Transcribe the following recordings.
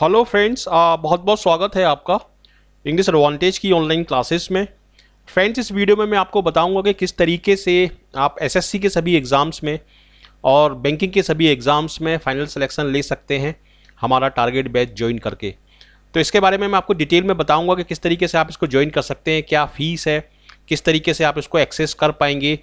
Hello friends, बहुत बहुत स्वागत है आपका इंग्लिश एडवांटेज की ऑनलाइन क्लासेस में। फ्रेंड्स, इस वीडियो में मैं आपको बताऊंगा कि किस तरीके से आप एसएससी के सभी एग्ज़ाम्स में और बैंकिंग के सभी एग्ज़ाम्स में फाइनल सिलेक्शन ले सकते हैं हमारा टारगेट बैच ज्वाइन करके। तो इसके बारे में मैं आपको डिटेल में बताऊंगा कि किस तरीके से आप इसको ज्वाइन कर सकते हैं, क्या फ़ीस है, किस तरीके से आप इसको एक्सेस कर पाएंगे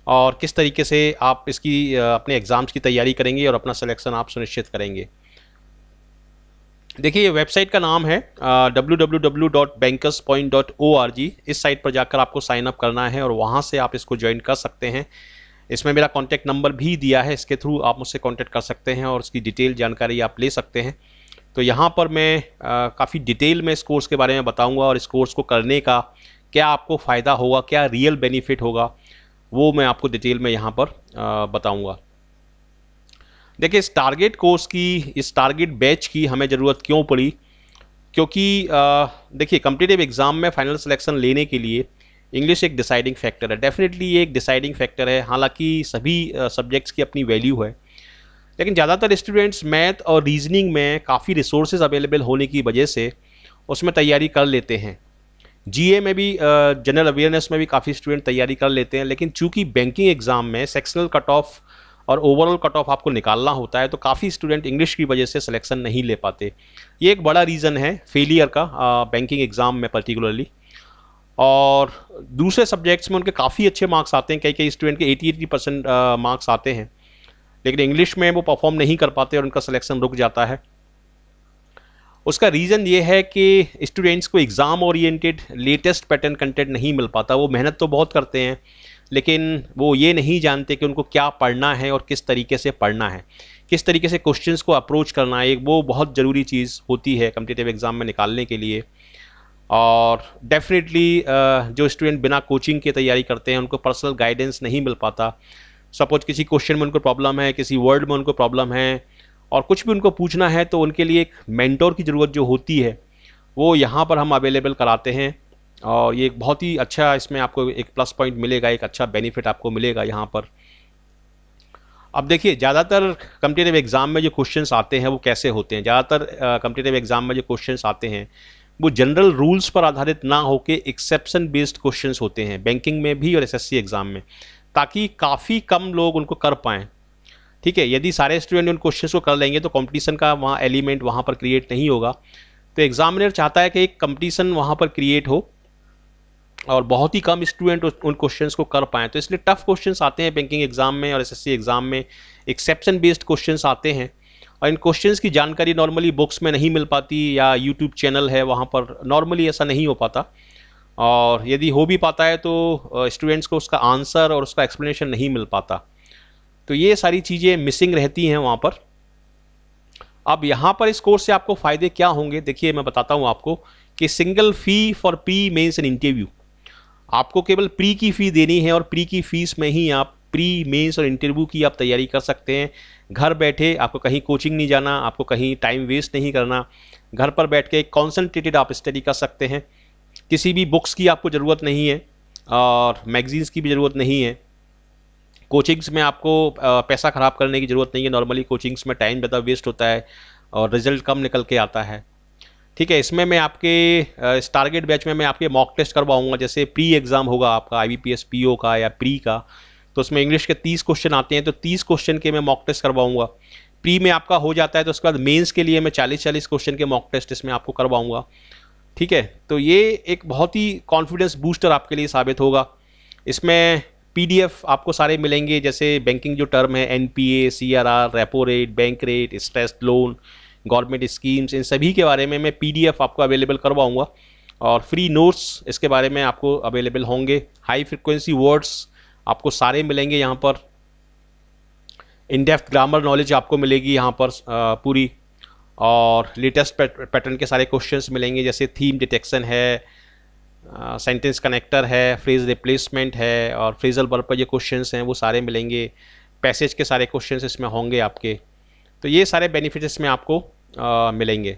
और किस तरीके से आप इसकी अपने एग्ज़ाम्स की तैयारी करेंगे और अपना सिलेक्शन आप सुनिश्चित करेंगे। देखिए, ये वेबसाइट का नाम है www.bankerspoint.org। इस साइट पर जाकर आपको साइन अप करना है और वहाँ से आप इसको ज्वाइन कर सकते हैं। इसमें मेरा कॉन्टैक्ट नंबर भी दिया है, इसके थ्रू आप मुझसे कॉन्टैक्ट कर सकते हैं और इसकी डिटेल जानकारी आप ले सकते हैं। तो यहाँ पर मैं काफ़ी डिटेल में इस कोर्स के बारे में बताऊँगा और इस कोर्स को करने का क्या आपको फ़ायदा होगा, क्या रियल बेनिफिट होगा, वो मैं आपको डिटेल में यहाँ पर बताऊँगा। देखिए, इस टारगेट कोर्स की, इस टारगेट बैच की हमें ज़रूरत क्यों पड़ी? क्योंकि देखिए, कॉम्पिटिटिव एग्ज़ाम में फाइनल सिलेक्शन लेने के लिए इंग्लिश एक डिसाइडिंग फैक्टर है। डेफिनेटली ये एक डिसाइडिंग फैक्टर है। हालांकि सभी सब्जेक्ट्स की अपनी वैल्यू है, लेकिन ज़्यादातर स्टूडेंट्स मैथ और रीजनिंग में काफ़ी रिसोर्सेज अवेलेबल होने की वजह से उसमें तैयारी कर लेते हैं। जीए में भी, जनरल अवेयरनेस में भी काफ़ी स्टूडेंट तैयारी कर लेते हैं, लेकिन चूंकि बैंकिंग एग्ज़ाम में सेक्शनल कट ऑफ और ओवरऑल कट ऑफ आपको निकालना होता है, तो काफ़ी स्टूडेंट इंग्लिश की वजह से सिलेक्शन नहीं ले पाते। ये एक बड़ा रीज़न है फेलियर का बैंकिंग एग्ज़ाम में पर्टिकुलरली। और दूसरे सब्जेक्ट्स में उनके काफ़ी अच्छे मार्क्स आते हैं, कई कई स्टूडेंट के 80% मार्क्स आते हैं, लेकिन इंग्लिश में वो परफॉर्म नहीं कर पाते और उनका सिलेक्शन रुक जाता है। उसका रीज़न ये है कि स्टूडेंट्स को exam oriented latest pattern content नहीं मिल पाता। वो मेहनत तो बहुत करते हैं, लेकिन वो ये नहीं जानते कि उनको क्या पढ़ना है और किस तरीके से पढ़ना है, किस तरीके से क्वेश्चंस को अप्रोच करना है। वो बहुत ज़रूरी चीज़ होती है कॉम्पिटिटिव एग्ज़ाम में निकालने के लिए। और डेफिनेटली जो स्टूडेंट बिना कोचिंग की तैयारी करते हैं उनको पर्सनल गाइडेंस नहीं मिल पाता। सपोज किसी क्वेश्चन में उनको प्रॉब्लम है, किसी वर्ड में उनको प्रॉब्लम है और कुछ भी उनको पूछना है, तो उनके लिए एक मेंटोर की ज़रूरत जो होती है वो यहाँ पर हम अवेलेबल कराते हैं। और ये एक बहुत ही अच्छा, इसमें आपको एक प्लस पॉइंट मिलेगा, एक अच्छा बेनिफिट आपको मिलेगा यहाँ पर। अब देखिए, ज़्यादातर कॉम्पिटिटिव एग्ज़ाम में जो क्वेश्चंस आते हैं वो कैसे होते हैं? ज़्यादातर कॉम्पिटिटिव एग्ज़ाम में जो क्वेश्चंस आते हैं वो जनरल रूल्स पर आधारित ना होकर एक्सेप्शन बेस्ड क्वेश्चंस होते हैं, बैंकिंग में भी और एसएससी एग्ज़ाम में, ताकि काफ़ी कम लोग उनको कर पाएँ। ठीक है, यदि सारे स्टूडेंट उन क्वेश्चंस को कर लेंगे तो कंपटीशन का वहाँ एलिमेंट वहाँ पर क्रिएट नहीं होगा। तो एग्जामिनर चाहता है कि एक कंपटीशन वहाँ पर क्रिएट हो और बहुत ही कम स्टूडेंट उन क्वेश्चंस को कर पाएँ। तो इसलिए टफ क्वेश्चंस आते हैं बैंकिंग एग्जाम में और एसएससी एग्जाम में, एक्सेप्शन बेस्ड क्वेश्चंस आते हैं। और इन क्वेश्चंस की जानकारी नॉर्मली बुक्स में नहीं मिल पाती, या यूट्यूब चैनल है वहाँ पर नॉर्मली ऐसा नहीं हो पाता। और यदि हो भी पाता है तो स्टूडेंट्स को उसका आंसर और उसका एक्सप्लेनेशन नहीं मिल पाता। तो ये सारी चीज़ें मिसिंग रहती हैं वहाँ पर। अब यहाँ पर इस कोर्स से आपको फ़ायदे क्या होंगे, देखिए मैं बताता हूँ आपको कि single fee for pre mains and interview. आपको केवल प्री की फ़ी देनी है और प्री की फ़ीस में ही आप प्री मेंस और इंटरव्यू की आप तैयारी कर सकते हैं। घर बैठे, आपको कहीं कोचिंग नहीं जाना, आपको कहीं टाइम वेस्ट नहीं करना, घर पर बैठ के कॉन्सनट्रेटेड आप स्टडी कर सकते हैं। किसी भी बुक्स की आपको ज़रूरत नहीं है और मैगजीन्स की भी ज़रूरत नहीं है। कोचिंग्स में आपको पैसा ख़राब करने की ज़रूरत नहीं है। नॉर्मली कोचिंग्स में टाइम ज़्यादा वेस्ट होता है और रिजल्ट कम निकल के आता है। ठीक है, इसमें मैं आपके इस टारगेट बैच में मैं आपके मॉक टेस्ट करवाऊंगा। जैसे प्री एग्ज़ाम होगा आपका IBPS PO का या प्री का, तो उसमें इंग्लिश के 30 क्वेश्चन आते हैं, तो 30 क्वेश्चन के मैं मॉक टेस्ट करवाऊंगा। प्री में आपका हो जाता है तो उसके बाद मेंस के लिए मैं 40-40 क्वेश्चन के मॉक टेस्ट इसमें आपको करवाऊंगा। ठीक है, तो ये एक बहुत ही कॉन्फिडेंस बूस्टर आपके लिए साबित होगा। इसमें PDF आपको सारे मिलेंगे, जैसे बैंकिंग जो टर्म है, NPA, CRR, repo rate, bank rate, stress loan, government schemes, इन सभी के बारे में मैं PDF आपको अवेलेबल करवाऊंगा। और फ्री नोट्स इसके बारे में आपको अवेलेबल होंगे। हाई फ्रिक्वेंसी वर्ड्स आपको सारे मिलेंगे यहाँ पर। इन डेप्थ ग्रामर नॉलेज आपको मिलेगी यहाँ पर पूरी। और लेटेस्ट पैटर्न के सारे क्वेश्चंस मिलेंगे, जैसे थीम डिटेक्शन है, सेंटेंस कनेक्टर है, फ्रेज रिप्लेसमेंट है और फ्रेजल वर्ब पर जो क्वेश्चंस हैं वो सारे मिलेंगे। पैसेज के सारे क्वेश्चंस इसमें होंगे आपके। तो ये सारे बेनिफिट्स इसमें आपको मिलेंगे।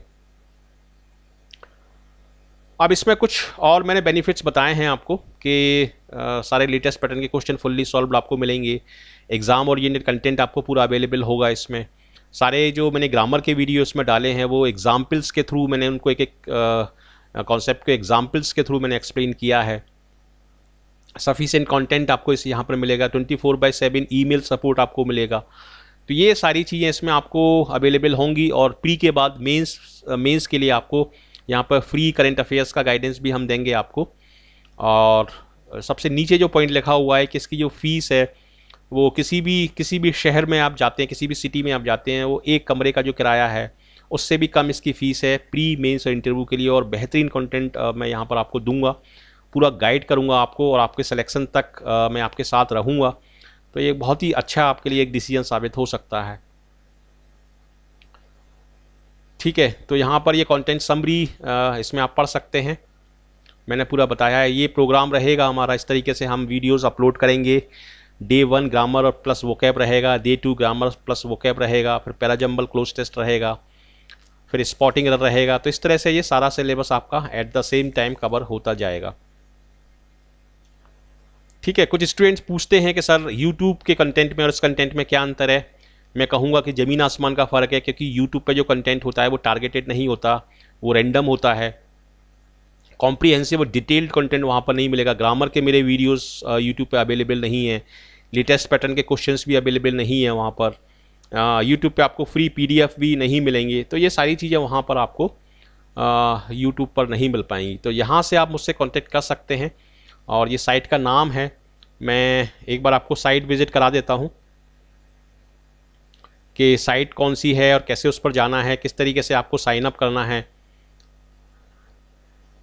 अब इसमें कुछ और मैंने बेनिफिट्स बताए हैं आपको कि सारे लेटेस्ट पैटर्न के क्वेश्चन फुल्ली सॉल्व्ड आपको मिलेंगे। एग्ज़ाम ओरिएंटेड कंटेंट आपको पूरा अवेलेबल होगा इसमें। सारे जो मैंने ग्रामर के वीडियो उसमें डाले हैं वो एग्जाम्पल्स के थ्रू मैंने उनको एक एक कॉन्सेप्ट के एग्जाम्पल्स के थ्रू मैंने एक्सप्लेन किया है। सफिशिएंट कंटेंट आपको इस यहाँ पर मिलेगा, 24/7 ईमेल सपोर्ट आपको मिलेगा। तो ये सारी चीज़ें इसमें आपको अवेलेबल होंगी। और प्री के बाद मेंस के लिए आपको यहाँ पर फ्री करंट अफेयर्स का गाइडेंस भी हम देंगे आपको। और सबसे नीचे जो पॉइंट लिखा हुआ है कि इसकी जो फीस है वो किसी भी शहर में आप जाते हैं, किसी भी सिटी में आप जाते हैं, वो एक कमरे का जो किराया है उससे भी कम इसकी फ़ीस है प्री मेंस और इंटरव्यू के लिए। और बेहतरीन कंटेंट मैं यहाँ पर आपको दूंगा, पूरा गाइड करूँगा आपको और आपके सिलेक्शन तक मैं आपके साथ रहूँगा। तो ये बहुत ही अच्छा आपके लिए एक डिसीजन साबित हो सकता है। ठीक है, तो यहाँ पर ये कंटेंट समरी इसमें आप पढ़ सकते हैं, मैंने पूरा बताया है। ये प्रोग्राम रहेगा हमारा, इस तरीके से हम वीडियोस अपलोड करेंगे। डे 1 ग्रामर और प्लस वोकैब रहेगा, डे 2 ग्रामर प्लस वोकैब रहेगा, फिर पैराजंबल क्लोज टेस्ट रहेगा, फिर स्पॉटिंग एरर रहेगा। तो इस तरह से ये सारा सिलेबस आपका at the same time cover होता जाएगा। ठीक है, कुछ स्टूडेंट्स पूछते हैं कि सर यूट्यूब के कंटेंट में और इस कंटेंट में क्या अंतर है। मैं कहूँगा कि ज़मीन आसमान का फ़र्क है, क्योंकि यूट्यूब पे जो कंटेंट होता है वो टारगेटेड नहीं होता, वो रैंडम होता है। कॉम्प्रीहेंसिव और डिटेल्ड कंटेंट वहाँ पर नहीं मिलेगा। ग्रामर के मेरे वीडियोस यूट्यूब पे अवेलेबल नहीं है, लेटेस्ट पैटर्न के क्वेश्चंस भी अवेलेबल नहीं है वहाँ पर। यूट्यूब पे आपको फ्री PDF भी नहीं मिलेंगे। तो ये सारी चीज़ें वहाँ पर आपको यूट्यूब पर नहीं मिल पाएंगी। तो यहाँ से आप मुझसे कॉन्टेक्ट कर सकते हैं। और ये साइट का नाम है, मैं एक बार आपको साइट विज़िट करा देता हूँ कि साइट कौन सी है और कैसे उस पर जाना है, किस तरीके से आपको साइन अप करना है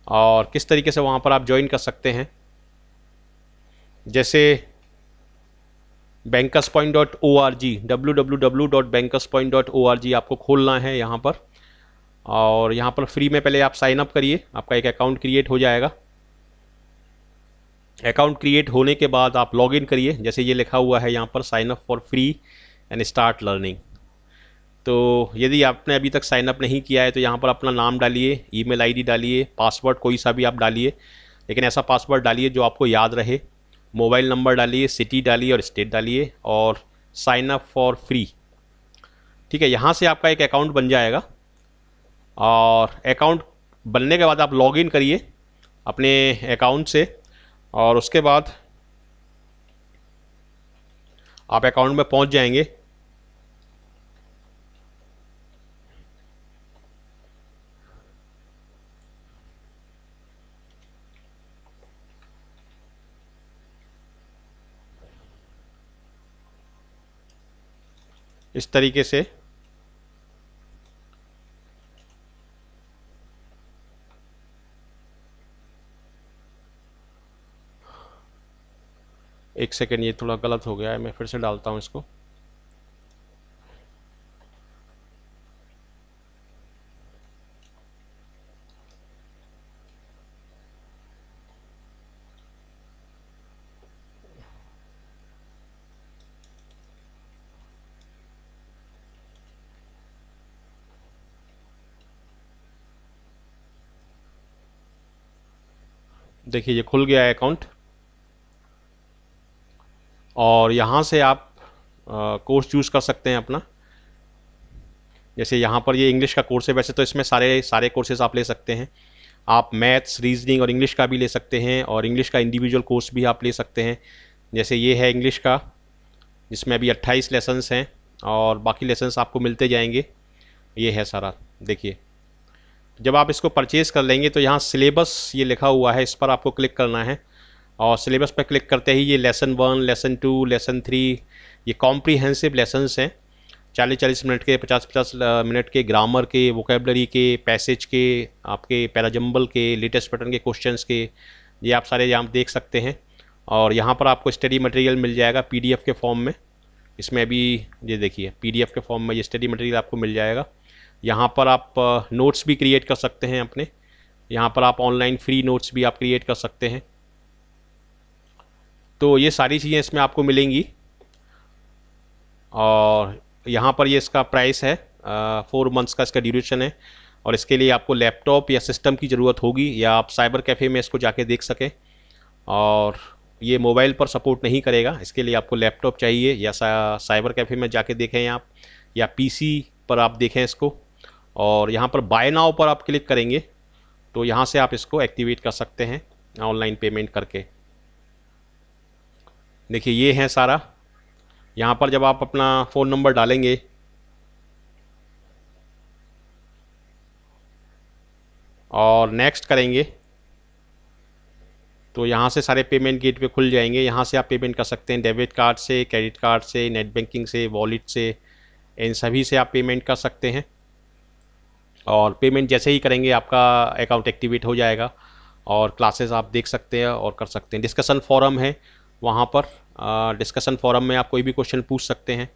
और किस तरीके से वहाँ पर आप ज्वाइन कर सकते हैं। जैसे bankerspoint.org, www.bankerspoint.org आपको खोलना है यहाँ पर। और यहाँ पर फ्री में पहले आप साइन अप करिए, आपका एक अकाउंट क्रिएट हो जाएगा। अकाउंट क्रिएट होने के बाद आप लॉगिन करिए, जैसे ये लिखा हुआ है यहाँ पर sign up for free and start learning. तो यदि आपने अभी तक साइन अप नहीं किया है तो यहाँ पर अपना नाम डालिए, ईमेल आईडी डालिए, पासवर्ड कोई सा भी आप डालिए, लेकिन ऐसा पासवर्ड डालिए जो आपको याद रहे। मोबाइल नंबर डालिए, सिटी डालिए और स्टेट डालिए और साइन अप फॉर फ्री। ठीक है, यहाँ से आपका एक अकाउंट बन जाएगा। और अकाउंट बनने के बाद आप लॉगिन करिए अपने अकाउंट से और उसके बाद आप अकाउंट में पहुँच जाएंगे। इस तरीके से एक सेकेंड, ये थोड़ा गलत हो गया है, मैं फिर से डालता हूँ इसको। देखिए ये खुल गया है अकाउंट। और यहाँ से आप कोर्स चूज़ कर सकते हैं अपना। जैसे यहाँ पर ये इंग्लिश का कोर्स है, वैसे तो इसमें सारे कोर्सेज आप ले सकते हैं। आप मैथ्स, रीजनिंग और इंग्लिश का भी ले सकते हैं और इंग्लिश का इंडिविजुअल कोर्स भी आप ले सकते हैं। जैसे ये है इंग्लिश का, जिसमें अभी 28 लेसन्स हैं और बाकी लेसन्स आपको मिलते जाएंगे। ये है सारा, देखिए। जब आप इसको परचेज़ कर लेंगे तो यहाँ सिलेबस ये लिखा हुआ है, इस पर आपको क्लिक करना है। और सिलेबस पर क्लिक करते ही ये लेसन 1, लेसन 2, लेसन 3 ये कॉम्प्रीहेंसिव लेसन्स हैं। 40-40 मिनट के, 50-50 मिनट के ग्रामर के, वोकेबलरी के, पैसेज के, आपके पैराजंबल के, लेटेस्ट पैटर्न के क्वेश्चंस के, ये आप सारे यहाँ देख सकते हैं। और यहाँ पर आपको स्टडी मटेरियल मिल जाएगा PDF के फॉर्म में। इसमें अभी ये देखिए PDF के फॉर्म में ये स्टडी मटेरियल आपको मिल जाएगा। यहाँ पर आप नोट्स भी क्रिएट कर सकते हैं अपने। यहाँ पर आप ऑनलाइन फ्री नोट्स भी आप क्रिएट कर सकते हैं। तो ये सारी चीज़ें इसमें आपको मिलेंगी। और यहाँ पर ये इसका प्राइस है, 4 मंथ्स का इसका ड्यूरेशन है। और इसके लिए आपको लैपटॉप या सिस्टम की ज़रूरत होगी, या आप साइबर कैफ़े में इसको जाके देख सकें। और ये मोबाइल पर सपोर्ट नहीं करेगा, इसके लिए आपको लैपटॉप चाहिए या साइबर कैफ़े में जाके देखें आप, या पीसी पर आप देखें इसको, और यहाँ पर बाय नाउ पर आप क्लिक करेंगे तो यहाँ से आप इसको एक्टिवेट कर सकते हैं ऑनलाइन पेमेंट करके। देखिए ये है सारा। यहाँ पर जब आप अपना फ़ोन नंबर डालेंगे और नेक्स्ट करेंगे तो यहाँ से सारे पेमेंट गेटवे खुल जाएंगे। यहाँ से आप पेमेंट कर सकते हैं डेबिट कार्ड से, क्रेडिट कार्ड से, नेट बैंकिंग से, वॉलेट से, इन सभी से आप पेमेंट कर सकते हैं। और पेमेंट जैसे ही करेंगे आपका अकाउंट एक्टिवेट हो जाएगा और क्लासेस आप देख सकते हैं और कर सकते हैं। डिस्कशन फोरम है, वहाँ पर डिस्कशन फोरम में आप कोई भी क्वेश्चन पूछ सकते हैं।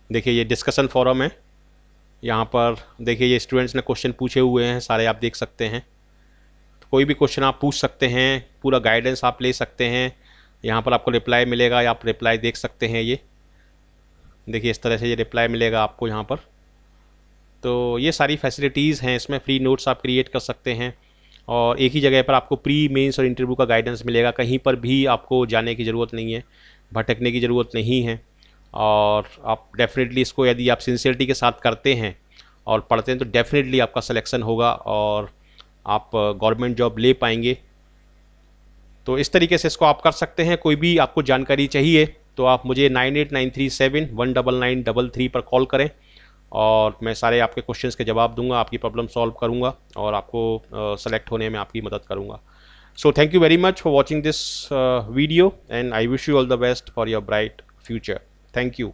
देखिए ये डिस्कशन फोरम है, यहाँ पर देखिए ये स्टूडेंट्स ने क्वेश्चन पूछे हुए हैं सारे, आप देख सकते हैं। तो कोई भी क्वेश्चन आप पूछ सकते हैं, पूरा गाइडेंस आप ले सकते हैं। यहाँ पर आपको रिप्लाई मिलेगा या आप रिप्लाई देख सकते हैं। ये देखिए इस तरह से ये रिप्लाई मिलेगा आपको यहाँ पर। तो ये सारी फैसिलिटीज़ हैं इसमें। फ्री नोट्स आप क्रिएट कर सकते हैं और एक ही जगह पर आपको प्री, मेंस और इंटरव्यू का गाइडेंस मिलेगा। कहीं पर भी आपको जाने की ज़रूरत नहीं है, भटकने की ज़रूरत नहीं है। और आप डेफिनेटली इसको यदि आप सिंसियरिटी के साथ करते हैं और पढ़ते हैं तो डेफिनेटली आपका सिलेक्शन होगा और आप गवर्नमेंट जॉब ले पाएंगे। तो इस तरीके से इसको आप कर सकते हैं। कोई भी आपको जानकारी चाहिए तो आप मुझे 9893719933 पर कॉल करें और मैं सारे आपके क्वेश्चंस के जवाब दूंगा, आपकी प्रॉब्लम सॉल्व करूंगा और आपको सेलेक्ट होने में आपकी मदद करूंगा। So thank you very much for watching this video and I wish you all the best for your bright future. Thank you.